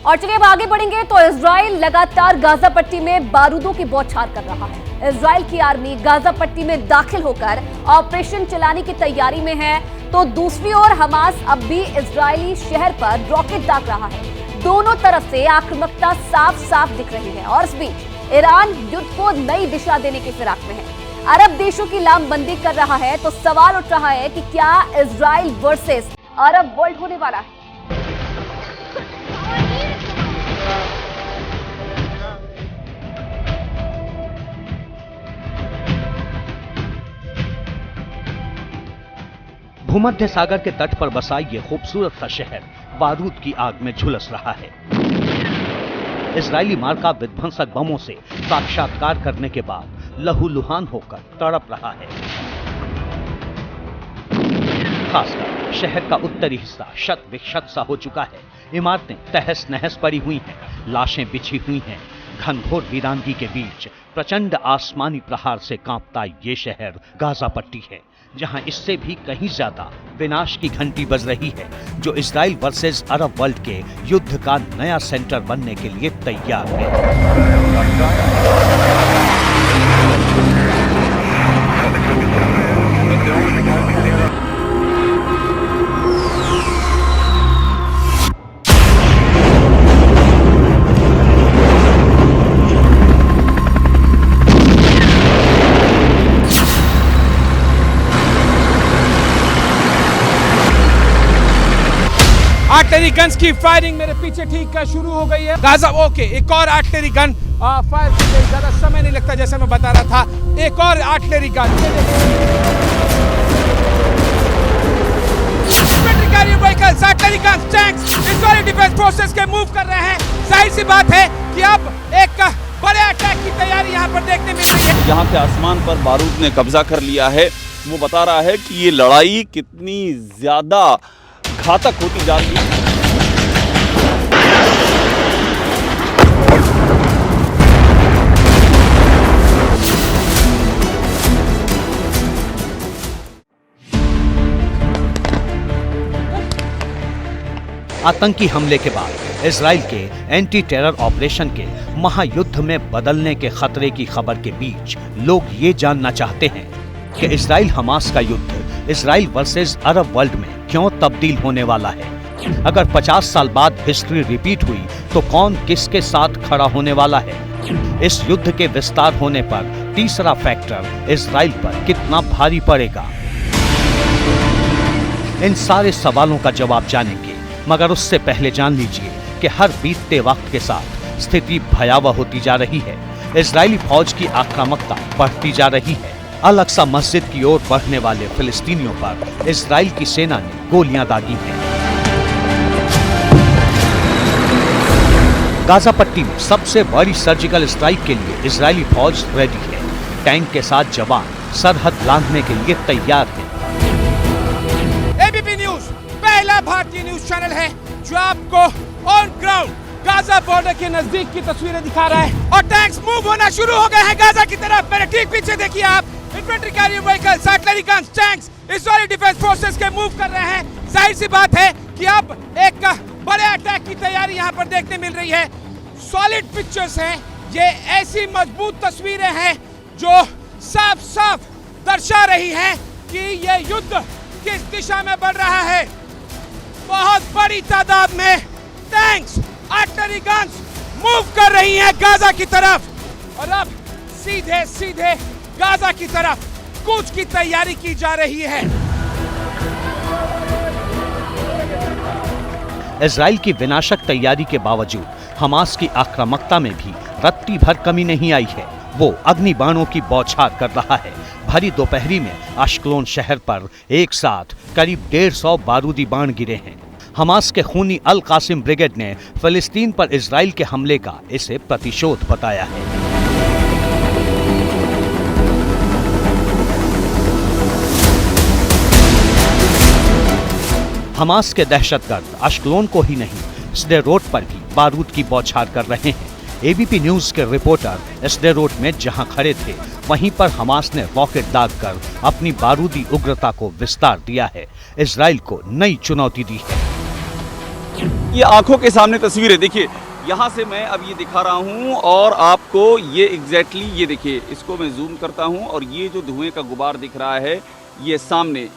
और चलिए अब आगे बढ़ेंगे तो इजराइल लगातार गाजा पट्टी में बारूदों की बौछार कर रहा है। इजराइल की आर्मी गाजा पट्टी में दाखिल होकर ऑपरेशन चलाने की तैयारी में है, तो दूसरी ओर हमास अब भी इजरायली शहर पर रॉकेट दाग रहा है। दोनों तरफ से आक्रामकता साफ साफ दिख रही है और इस बीच ईरान युद्ध को नई दिशा देने की फिराक में है। अरब देशों की लामबंदी कर रहा है, तो सवाल उठ रहा है कि क्या इजराइल वर्सेस अरब वर्ल्ड होने वाला है। भूमध्य सागर के तट पर बसा ये खूबसूरत सा शहर बारूद की आग में झुलस रहा है। इजरायली मार्का विध्वंसक बमों से साक्षात्कार करने के बाद लहूलुहान होकर तड़प रहा है। खासकर शहर का उत्तरी हिस्सा शत विक्षत सा हो चुका है। इमारतें तहस नहस पड़ी हुई हैं, लाशें बिछी हुई हैं। घनघोर वीरानगी के बीच प्रचंड आसमानी प्रहार से कांपता ये शहर गाजा पट्टी है, जहां इससे भी कहीं ज्यादा विनाश की घंटी बज रही है, जो इजराइल वर्सेस अरब वर्ल्ड के युद्ध का नया सेंटर बनने के लिए तैयार है। आर्टिलरी गन्स की फायरिंग मेरे पीछे ठीक शुरू हो गई है। गाजा ओके, एक और आर्टिलरी गन फायर की गई। ज्यादा समय नहीं लगता, जैसे मैं बता रहा था। एक और artillery gun, infantry carrier vehicles, artillery guns, tanks Israeli defence forces के मूव कर रहे हैं। जाहिर सी बात है कि अब एक बड़े अटैक की तैयारी यहाँ पर देखने मिल रही है। यहाँ के आसमान पर बारूद ने कब्जा कर लिया है। वो बता रहा है कि ये लड़ाई कितनी ज्यादा घातक होती जा रही है। आतंकी हमले के बाद इजराइल के एंटी टेरर ऑपरेशन के महायुद्ध में बदलने के खतरे की खबर के बीच लोग ये जानना चाहते हैं कि इजराइल हमास का युद्ध इजराइल वर्सेस अरब वर्ल्ड में क्यों तब्दील होने वाला है। अगर 50 साल बाद हिस्ट्री रिपीट हुई तो कौन किसके साथ खड़ा होने वाला है। इस युद्ध के विस्तार होने पर तीसरा फैक्टर इजराइल पर कितना भारी पड़ेगा। इन सारे सवालों का जवाब जानेंगे, मगर उससे पहले जान लीजिए कि हर बीतते वक्त के साथ स्थिति भयावह होती जा रही है। इजरायली फौज की आक्रामकता बढ़ती जा रही है। अल-अक्सा मस्जिद की ओर बढ़ने वाले फिलिस्तीनियों पर इजराइल की सेना ने गोलियां दागी हैं। गाजा पट्टी में सबसे बड़ी सर्जिकल स्ट्राइक के लिए इजरायली फौज रेडी है। टैंक के साथ जवान सरहद लांघने के लिए तैयार हैं। एबीपी न्यूज पहला भारतीय न्यूज चैनल है जो आपको ऑन ग्राउंड गाजा बॉर्डर के नजदीक की तस्वीरें दिखा रहा है। और टैंक्स मूव होना शुरू हो गए हैं गाजा की तरफ। मेरे ठीक पीछे देखिए आप, infantry carrier vehicles, artillery guns, tanks Israeli defence forces के मूव कर रहे हैं। जाहिर सी बात है कि अब एक बड़े अटैक की तैयारी यहाँ पर देखने मिल रही है। सॉलिड पिक्चर्स हैं, ये ऐसी मजबूत तस्वीरें हैं जो साफ साफ दर्शा रही हैं कि ये युद्ध किस दिशा में बढ़ रहा है। बहुत बड़ी तादाद में टैंक्स, आर्टिलरी गन्स मूव कर रही हैं गाजा की तरफ और अब सीधे सीधे गाजा की तरफ कूच की तैयारी की जा रही है। इजराइल की विनाशक तैयारी के बावजूद हमास की आक्रामकता में भी रत्ती भर कमी नहीं आई है। वो अग्नि बाणों की बौछार कर रहा है। भरी दोपहरी में अश्कलोन शहर पर एक साथ करीब 150 बारूदी बाण गिरे हैं। हमास के खूनी अल कासिम ब्रिगेड ने फिलिस्तीन पर इजराइल के हमले का इसे प्रतिशोध बताया है। हमास के दहशतगर्द अश्कलोन को ही नहीं, स्डेरोट पर भी बारूद की बौछार कर रहे हैं। एबीपी न्यूज के रिपोर्टर स्डेरोट में जहां खड़े थे, वहीं पर हमास ने रॉकेट दागकर अपनी बारूदी उग्रता को विस्तार दिया है। इजराइल को नई चुनौती दी है। ये आंखों के सामने तस्वीरें देखिए, यहाँ से मैं अब ये दिखा रहा हूँ और आपको ये एग्जैक्टली ये देखिए, इसको मैं जूम करता हूँ और ये जो धुएं का गुबार दिख रहा है ये सामने,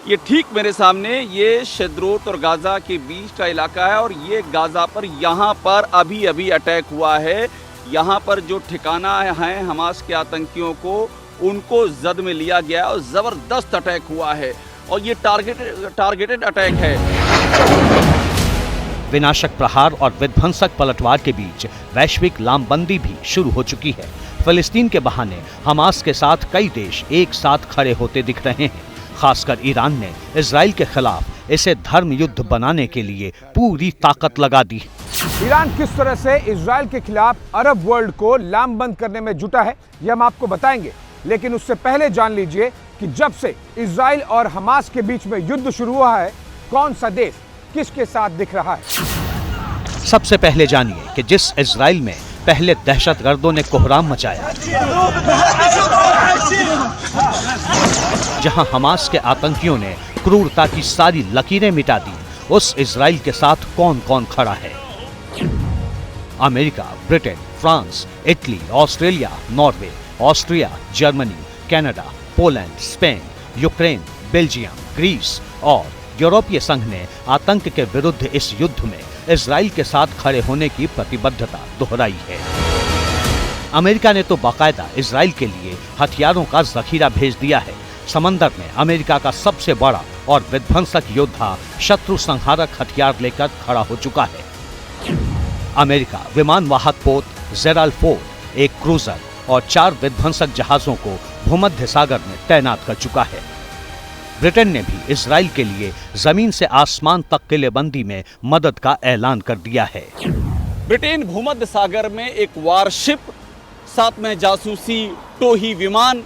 ये ठीक मेरे सामने, ये शेद्रोत और गाज़ा के बीच का इलाका है और ये गाज़ा पर यहाँ पर अभी अभी अटैक हुआ है। यहाँ पर जो ठिकाना है हमास के आतंकियों को, उनको जद में लिया गया और ज़बरदस्त अटैक हुआ है और ये टारगेटेड अटैक है। विनाशक प्रहार और विध्वंसक पलटवार के बीच वैश्विक लामबंदी भी शुरू हो चुकी है। फिलिस्तीन के बहाने हमास के साथ कई देश एक साथ खड़े होते दिख रहे हैं। खासकर ईरान ने इजराइल के खिलाफ इसे धर्म युद्ध बनाने के लिए पूरी ताकत लगा दी। ईरान किस तरह से इजराइल के खिलाफ अरब वर्ल्ड को लामबंद करने में जुटा है, यह हम आपको बताएंगे, लेकिन उससे पहले जान लीजिए कि जब से इजराइल और हमास के बीच में युद्ध शुरू हुआ है, कौन सा देश किसके साथ दिख रहा है। सबसे पहले जानिए कि जिस इजराइल में पहले दहशतगर्दों ने कोहराम मचाया, जहां हमास के आतंकियों ने क्रूरता की सारी लकीरें मिटा दी, उस इजराइल के साथ कौन कौन खड़ा है। America, Britain, France, Italy, Australia, Norway, Austria, Germany, Canada, Poland, Spain, Ukraine, Belgium, Greece और यूरोपीय संघ ने आतंक के विरुद्ध इस युद्ध में इजराइल के साथ खड़े होने की प्रतिबद्धता दोहराई है। अमेरिका ने तो बाकायदा इजराइल के लिए हथियारों का जखीरा भेज दिया है। समंदर में अमेरिका का सबसे बड़ा और विध्वंसक योद्धा शत्रु संहारक हथियार लेकर खड़ा हो चुका है। अमेरिका विमान वाहक पोत जेराल्ड फोर्ड, एक क्रूजर और 4 विध्वंसक जहाजों को भूमध्य सागर में तैनात कर चुका है। ब्रिटेन ने भी इजराइल के लिए जमीन से आसमान तक किलेबंदी में मदद का ऐलान कर दिया है। ब्रिटेन भूमध्य सागर में एक वारशिप, साथ में जासूसी टोही विमान,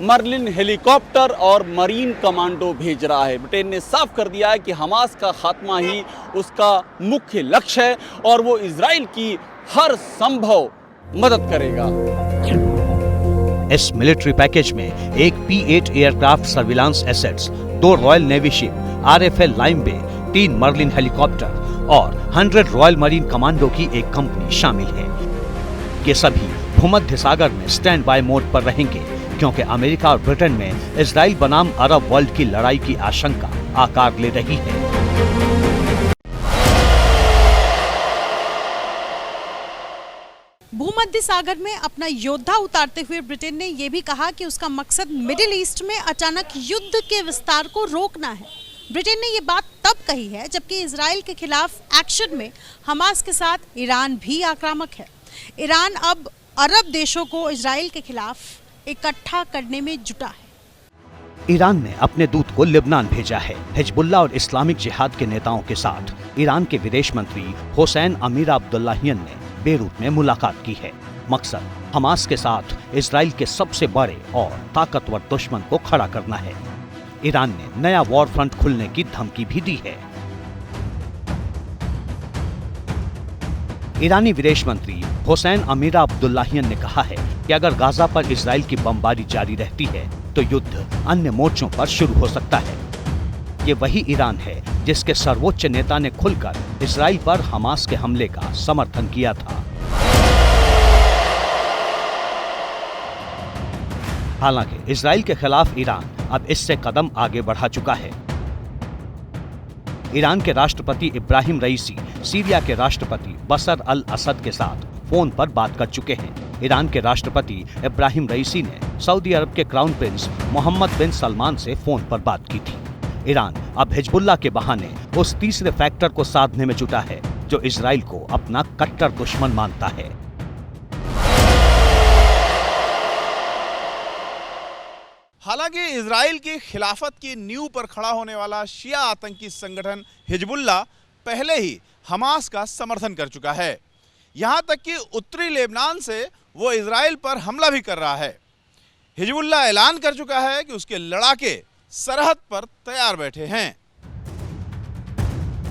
मर्लिन हेलीकॉप्टर और मरीन कमांडो भेज रहा है। ब्रिटेन ने साफ कर दिया है कि हमास का खात्मा ही उसका मुख्य लक्ष्य है और वो इजराइल की हर संभव मदद करेगा। इस मिलिट्री पैकेज में एक P-8 aircraft surveillance assets, 2 Royal Navy ship, RFL Lyme Bay, 3 Merlin helicopter और 100 रॉयल मरीन कमांडो की एक कंपनी शामिल है। ये सभी भूमध्य सागर में स्टैंड बाय मोड पर रहेंगे, क्योंकि अमेरिका और ब्रिटेन में इजराइल बनाम अरब वर्ल्ड की लड़ाई की आशंका आकार ले रही है। भूमध्य सागर में अपना योद्धा उतारते हुए ब्रिटेन ने यह भी कहा कि उसका मकसद मिडिल ईस्ट में अचानक युद्ध के विस्तार को रोकना है। ब्रिटेन ने ये बात तब कही है जबकि इजराइल के खिलाफ एक्शन में हमास के साथ ईरान भी आक्रामक है। ईरान अब अरब देशों को इजराइल के खिलाफ इकट्ठा करने में जुटा है। ईरान ने अपने दूत को लेबनान भेजा है। हिजबुल्लाह और इस्लामिक जिहाद के नेताओं के साथ ईरान के विदेश मंत्री हुसैन अमीर अब्दुल्लाहियन ने बेरूत में मुलाकात की है। मकसद हमास के साथ इजराइल के सबसे बड़े और ताकतवर दुश्मन को खड़ा करना है। ईरान ने नया वॉर फ्रंट खुलने की धमकी भी दी है। ईरानी विदेश मंत्री हुसैन अमीर अब्दुल्लाहियन ने कहा है कि अगर गाजा पर इजराइल की बमबारी जारी रहती है तो युद्ध अन्य मोर्चों पर शुरू हो सकता है। ये वही ईरान है जिसके सर्वोच्च नेता ने खुलकर इजराइल पर हमास के हमले का समर्थन किया था। हालांकि इजराइल के खिलाफ ईरान अब इससे कदम आगे बढ़ा चुका है। ईरान के राष्ट्रपति इब्राहिम रईसी सीरिया के राष्ट्रपति बशर अल असद के साथ फोन पर बात कर चुके हैं। ईरान के राष्ट्रपति इब्राहिम रईसी ने सऊदी अरब के क्राउन प्रिंस मोहम्मद बिन सलमान से फोन पर बात की थी। ईरान अब हिजबुल्लाह के बहाने उस तीसरे फैक्टर को साधने में जुटा है जो इजराइल को अपना कट्टर दुश्मन मानता है। हालांकि इजराइल की खिलाफत की नींव पर खड़ा होने वाला शिया आतंकी संगठन हिजबुल्लाह पहले ही हमास का समर्थन कर चुका है। यहां तक कि उत्तरी लेबनान से वो इजराइल पर हमला भी कर रहा है। हिजबुल्लाह ऐलान कर चुका है कि उसके लड़ाके सरहद पर तैयार बैठे हैं।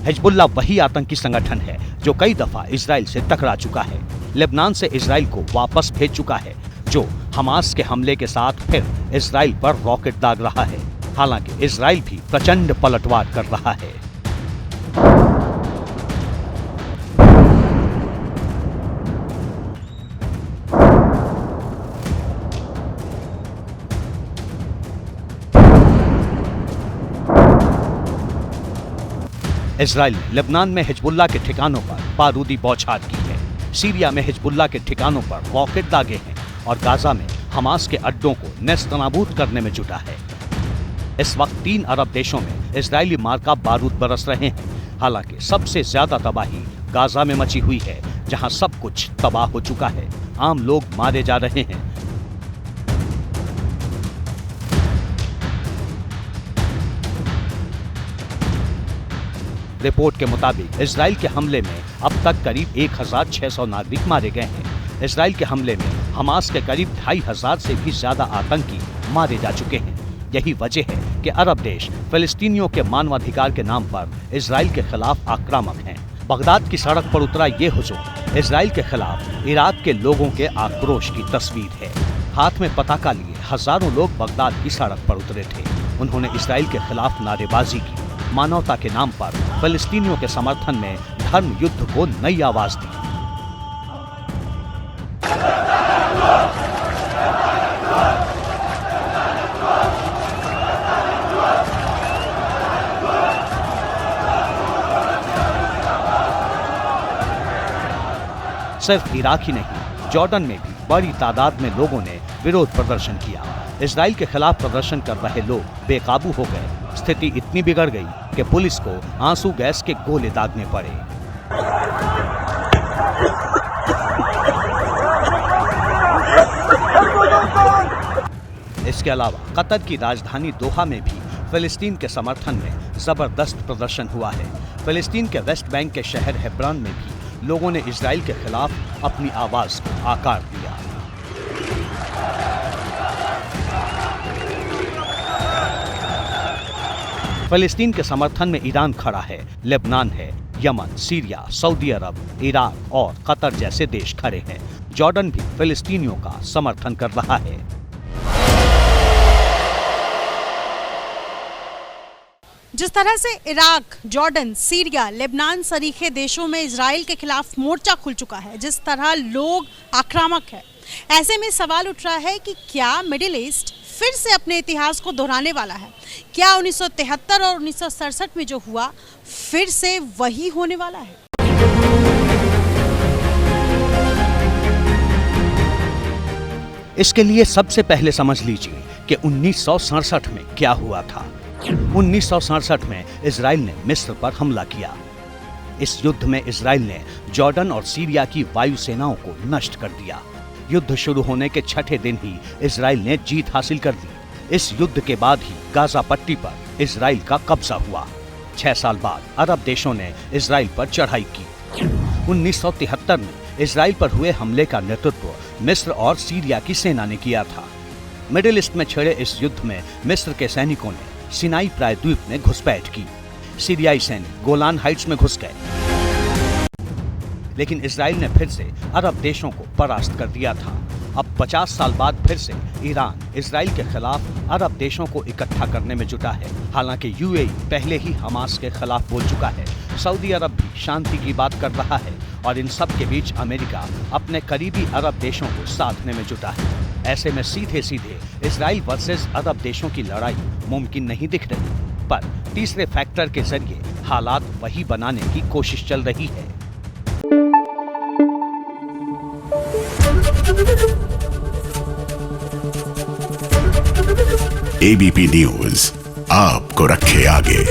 हिजबुल्लाह वही आतंकी संगठन है जो कई दफा इजराइल से टकरा चुका है। लेबनान से इजराइल को वापस भेज चुका है, जो हमास के हमले के साथ फिर इजराइल पर रॉकेट दाग रहा है। हालांकि इजराइल भी प्रचंड पलटवार कर रहा है। इजराइल ने लेबनान में हिजबुल्लाह के ठिकानों पर बारूदी बौछार की है, सीरिया में हिजबुल्लाह के ठिकानों पर रॉकेट दागे हैं और गाजा में हमास के अड्डों को नेस्तनाबूद करने में जुटा है। इस वक्त 3 अरब देशों में इजरायली मार्का बारूद बरस रहे हैं। हालांकि सबसे ज्यादा तबाही गाजा में मची हुई है, जहां सब कुछ तबाह हो चुका है, आम लोग मारे जा रहे हैं। रिपोर्ट के मुताबिक इजराइल के हमले में अब तक करीब 1600 नागरिक मारे गए हैं। इजराइल के हमले में हमास के करीब 2500 से भी ज्यादा आतंकी मारे जा चुके हैं। यही वजह है कि अरब देश फिलिस्तीनियों के मानवाधिकार के नाम पर इजराइल के खिलाफ आक्रामक हैं। बगदाद की सड़क पर उतरा ये हुजूम इजराइल के खिलाफ इराक के लोगों के आक्रोश की तस्वीर है। हाथ में पताका लिए हजारों लोग बगदाद की सड़क पर उतरे थे। उन्होंने इजराइल के खिलाफ नारेबाजी की, मानवता के नाम पर फिलिस्तीनियों के समर्थन में धर्म युद्ध को नई आवाज दी। सिर्फ इराक ही नहीं, जॉर्डन में भी बड़ी तादाद में लोगों ने विरोध प्रदर्शन किया। इजराइल के खिलाफ प्रदर्शन कर रहे लोग बेकाबू हो गए। स्थिति इतनी बिगड़ गई कि पुलिस को आंसू गैस के गोले दागने पड़े। इसके अलावा कतर की राजधानी दोहा में भी फिलिस्तीन के समर्थन में जबरदस्त प्रदर्शन हुआ है। फिलिस्तीन के वेस्ट बैंक के शहर हेब्रोन में भी लोगों ने इजराइल के खिलाफ अपनी आवाज को आकार दिया। फिलिस्तीन के समर्थन में ईरान खड़ा है, लेबनान है, यमन, सीरिया, सऊदी अरब, इराक और कतर जैसे देश खड़े हैं। जॉर्डन भी फिलिस्तीनियों का समर्थन कर रहा है। जिस तरह से इराक, जॉर्डन, सीरिया, लेबनान सरीखे देशों में इजराइल के खिलाफ मोर्चा खुल चुका है, जिस तरह लोग आक्रामक है, ऐसे में सवाल उठ रहा है कि क्या मिडिल ईस्ट फिर से अपने इतिहास को दोहराने वाला है? क्या 1973 और 1967 में जो हुआ फिर से वही होने वाला है? इसके लिए सबसे पहले समझ लीजिए कि 1967 में क्या हुआ था। 1967 में इजराइल ने मिस्र पर हमला किया। इस युद्ध में इजराइल ने जॉर्डन और सीरिया की वायुसेनाओं को नष्ट कर दिया। युद्ध शुरू होने के 6ठे दिन ही इजराइल ने जीत हासिल कर ली। इस युद्ध के बाद ही गाजा पट्टी पर इजराइल का कब्जा हुआ। 6 साल बाद अरब देशों ने इजराइल पर चढ़ाई की। 1973 में इजराइल पर हुए हमले का नेतृत्व मिस्र और सीरिया की सेना ने किया था। मिडिल ईस्ट में छिड़े इस युद्ध में मिस्र के सैनिकों ने सिनाई प्रायद्वीप में घुसपैठ की। सीरियाई सैनिक गोलान हाइट्स में घुस गए, लेकिन इजराइल ने फिर से अरब देशों को परास्त कर दिया था। अब 50 साल बाद फिर से ईरान इजराइल के खिलाफ अरब देशों को इकट्ठा करने में जुटा है। हालांकि यूएई पहले ही हमास के खिलाफ बोल चुका है। सऊदी अरब भी शांति की बात कर रहा है और इन सब के बीच अमेरिका अपने करीबी अरब देशों को साधने में जुटा है। ऐसे में सीधे सीधे इजराइल वर्सेस अरब देशों की लड़ाई मुमकिन नहीं दिख रही, पर तीसरे फैक्टर के जरिए हालात वही बनाने की कोशिश चल रही है। एबीपी न्यूज आपको रखे आगे।